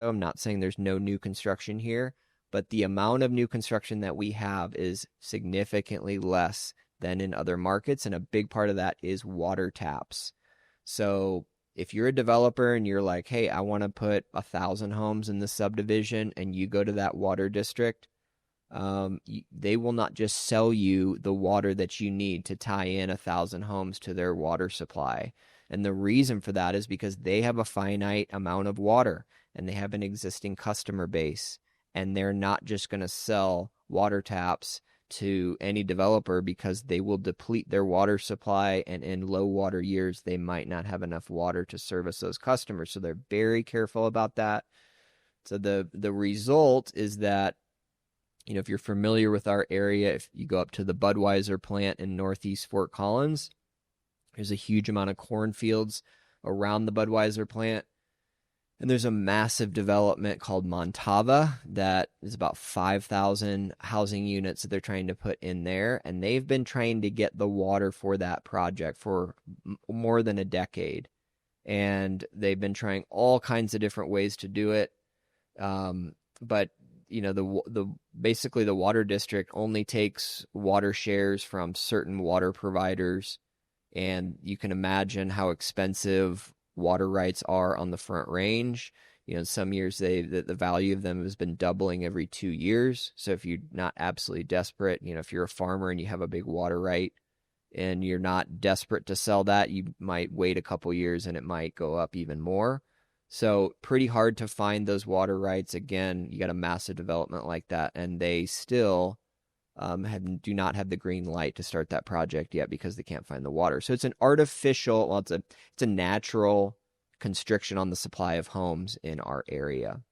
I'm not saying there's no new construction here, but the amount of new construction that we have is significantly less than in other markets. And a big part of that is water taps. So if you're a developer and you're like, hey, I want to put 1,000 homes in this subdivision, and you go to that water district, they will not just sell you the water that you need to tie in 1,000 homes to their water supply. And the reason for that is because they have a finite amount of water and they have an existing customer base. And they're not just going to sell water taps to any developer because they will deplete their water supply. And in low water years, they might not have enough water to service those customers. So they're very careful about that. So the result is that, if you're familiar with our area, if you go up to the Budweiser plant in Northeast Fort Collins, there's a huge amount of cornfields around the Budweiser plant. And there's a massive development called Montava that is about 5,000 housing units that they're trying to put in there. And they've been trying to get the water for that project for more than a decade. And they've been trying all kinds of different ways to do it. But basically the water district only takes water shares from certain water providers, and you can imagine how expensive water rights are on the Front Range. Some years the value of them has been doubling every 2 years. So if you're not absolutely desperate, if you're a farmer and you have a big water right and you're not desperate to sell that, you might wait a couple years and it might go up even more. So pretty hard to find those water rights. Again, you got a massive development like that, and they still do not have the green light to start that project yet because they can't find the water. So it's an artificial, it's a natural constriction on the supply of homes in our area.